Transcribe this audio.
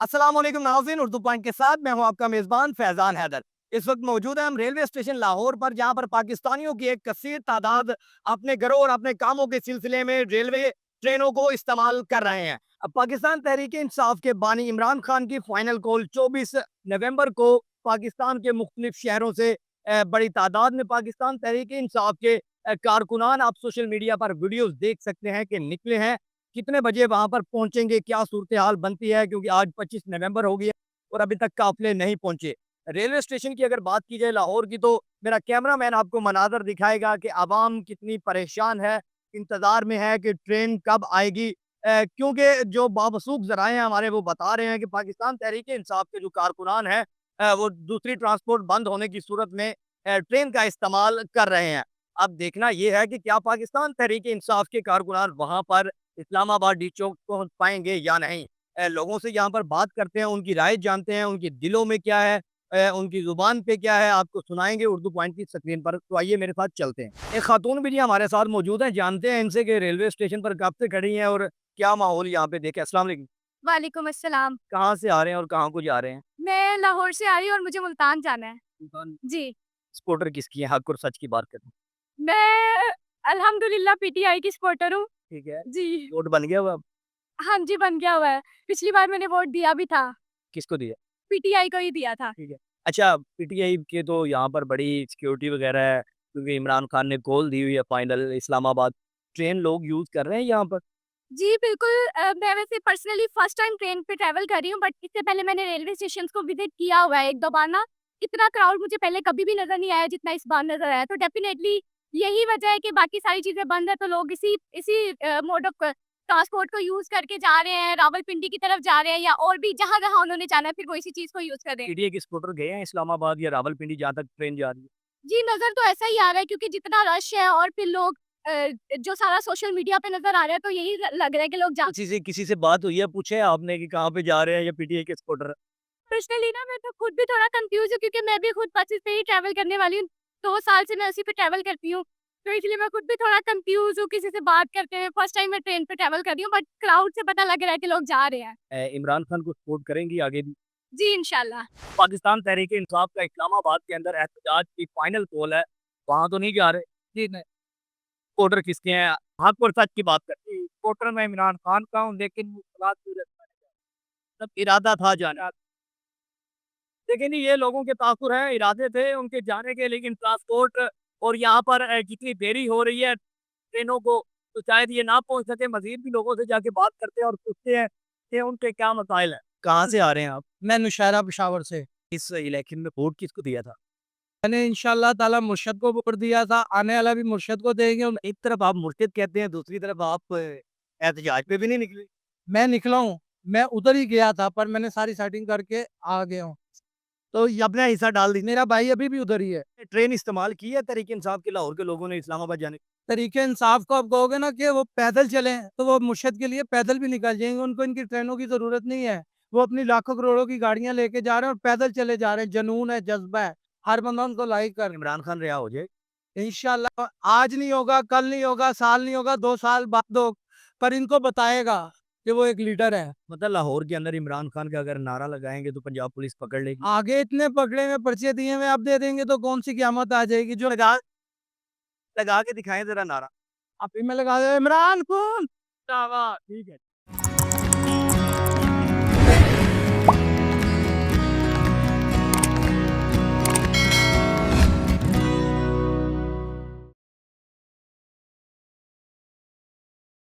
अस्सलाम वालेकुम नाज़रीन, उर्दू पॉइंट के साथ मैं हूं आपका मेज़बान फैज़ान हैदर। इस वक्त मौजूद है हम रेलवे स्टेशन लाहौर पर, जहां पर पाकिस्तानियों की एक कसीर तादाद अपने घरों और अपने कामों के सिलसिले में रेलवे ट्रेनों को इस्तेमाल कर रहे हैं। अब पाकिस्तान तहरीक इंसाफ के बानी इमरान खान की फाइनल कॉल 24 नवंबर को पाकिस्तान के मुख्तलिफ शहरों से बड़ी तादाद में पाकिस्तान तहरीक इंसाफ के कारकुनान आप सोशल मीडिया पर वीडियोस देख सकते हैं कि निकले हैं। कितने बजे वहाँ पर पहुँचेंगे, क्या सूरत-ए-हाल बनती है, क्योंकि आज 25 नवंबर हो गई है और अभी तक काफ़िले नहीं पहुँचे। रेलवे स्टेशन की अगर बात की जाए लाहौर की, तो मेरा कैमरामैन आपको मनाज़र दिखाएगा कि आवाम कितनी परेशान है, इंतज़ार में है कि ट्रेन कब आएगी। क्योंकि जो बावसूख ज़राए हैं हमारे, वो बता रहे हैं कि पाकिस्तान तहरीक-ए-इंसाफ के जो कारकुनान हैं, वो दूसरी ट्रांसपोर्ट बंद होने की सूरत में ट्रेन का इस्तेमाल कर रहे हैं। अब देखना ये है कि क्या पाकिस्तान तहरीक-ए-इंसाफ के कारकुनान वहाँ पर इस्लामाबाद डी चौक पहुँच पाएँगे या नहीं? लोगों से यहाँ पर बात करते हैं, उनकी राय जानते हैं, उनके दिलों में क्या है, उनकी ज़ुबान पे क्या है, आपको सुनाएँगे उर्दू पॉइंट की स्क्रीन पर। तो आइए मेरे साथ चलते हैं। एक खातून भी जी हमारे साथ मौजूद हैं, जानते हैं इनसे कि रेलवे स्टेशन पर कब से खड़ी हैं और क्या माहौल यहाँ पे देखें। अस्सलाम वालेकुम। वालेकुम अस्सलाम। कहाँ से आ रहे हैं और कहाँ को जा रहे हैं? मैं लाहौर से आ रही हूँ और मुझे मुल्तान जाना है। सुल्तान। जी, सपोर्टर किसकी हैं? हक और सच की बात करें। मैं अल्हम्दुलिल्लाह पीटीआई की सपोर्टर हूँ। ठीक है। जी, वोट बन गया अब? हाँ जी, बन गया हुआ है। पिछली बार मैंने वोट दिया भी था, किसको दिया? पीटीआई को ही दिया था। ठीक है। अच्छा, पीटीआई के तो यहाँ पर बड़ी सिक्योरिटी वगैरह है, क्योंकि इमरान खान ने कॉल दी हुई है फाइनल इस्लामाबाद। ट्रेन लोग यूज़ कर रहे हैं यहाँ पर? जी, बिल्कुल मैं वैसे पर्सनली फर्स्ट टाइम ट्रेन पे ट्रैवल कर रही हूँ, बट इससे पहले मैंने रेलवे स्टेशंस को विज़िट किया हुआ है 1-2 बार ना। इतना क्राउड मुझे पहले कभी भी नज़र नहीं आया जितना इस बार नज़र आया। तो डेफ़िनेटली यही वजह है कि बाकी सारी चीज़ें बंद है, तो लोग इसी इसी मोड ऑफ ट्रांसपोर्ट को यूज़ करके जा रहे हैं, रावलपिंडी की तरफ जा रहे हैं या और भी जहाँ-जहाँ उन्होंने जाना है, फिर वो इसी चीज़ को यूज़ कर रहे हैं। पीटीआई के सपोर्टर गए हैं इस्लामाबाद या रावलपिंडी, जहाँ तक ट्रेन जा रही है? जी, नज़र तो ऐसा ही आ रहा है क्योंकि जितना रश है और फिर लोग जो सारा सोशल मीडिया पे नज़र आ रहा है, तो यही लग रहा है कि लोग जा किसी से बात हुई है, पूछे आपने कि कहाँ पे जा रहे हैं या पीटीआई के सपोर्टर? पर्सनली ना मैं तो खुद भी थोड़ा कंफ्यूज़ हूँ क्योंकि मैं भी खुद बसेस से ही ट्रैवल करने वाली हूँ। 2 साल से मैं उसी पे ट्रैवल करती हूँ। तो इसलिए मैं खुद भी थोड़ा कंफ्यूज़ हूँ किसी से बात करते हुए। फर्स्ट टाइम मैं ट्रेन पे ट्रैवल कर रही हूँ बट क्राउड से पता लग रहा है कि लोग जा रहे हैं। इमरान खान को सपोर्ट करेंगी आगे भी? जी, इंशाल्लाह। पाकिस्तान तहरीक-ए-इंसाफ का इस्लामाबाद के अंदर एहतजाज की फाइनल कॉल है, वहाँ तो नहीं जा रहे? जी नहीं। सपोर्टर किसके हैं? हक और सच की बात करते हैं। सपोर्टर मैं इमरान खान का हूँ, लेकिन मुश्किलात की वजह से मतलब इरादा था जाने। लेकिन ये लोगों के तासुर हैं, इरादे थे उनके जाने के, लेकिन ट्रांसपोर्ट और यहाँ पर जितनी देरी हो रही है ट्रेनों को, तो शायद ये ना पहुँच सके। मज़ीद भी लोगों से जाके बात करते हैं और पूछते हैं कि उनके क्या मसाइल हैं। कहाँ से आ रहे हैं आप? मैं नौशहरा पेशावर से। इस इलेक्शन में वोट किसको दिया था? मैंने इंशाअल्लाह ताला मुर्शद को वोट दिया था, आने वाला भी मुर्शद को देंगे और एक तरफ आप मुर्शिद कहते हैं, दूसरी तरफ आप एहतजाज पे भी नहीं निकले। मैं निकला हूँ। मैं उधर ही गया था पर मैंने सारी सेटिंग करके आ गया हूँ। तो ये अपना हिस्सा डाल दीजिए। मेरा भाई अभी भी उधर ही है। ट्रेन इस्तेमाल की है तहरीक-ए-इंसाफ के लाहौर के लोगों ने इस्लामाबाद जाने? तरीके इंसाफ को आप कहोगे ना कि वो पैदल चलें, तो वो मुर्शद के लिए पैदल भी निकल जाएँगे, उनको इनकी ट्रेनों की ज़रूरत नहीं है। वो अपनी लाखों करोड़ों की गाड़ियाँ लेके जा रहे हैं और पैदल चले जा रहे हैं, जुनून है, जज़्बा है। हर बंदा उनको लाइक कर इमरान खान रिहा हो जाए। इंशाअल्लाह आज नहीं होगा, कल नहीं होगा, साल नहीं होगा, 2 साल बाद हो, पर इनको बताएगा कि वो एक लीडर है। मतलब लाहौर के अंदर इमरान खान का अगर नारा लगाएँगे तो पंजाब पुलिस पकड़ लेगी। आगे इतने पकड़े हुए पर्चे दिए हुए अब दे देंगे तो कौन सी क़यामत आ जाएगी जो लगा लगा के दिखाएँ ज़रा नारा। अभी मैं लगा दे इमरान खून जिंदाबाद। ठीक है।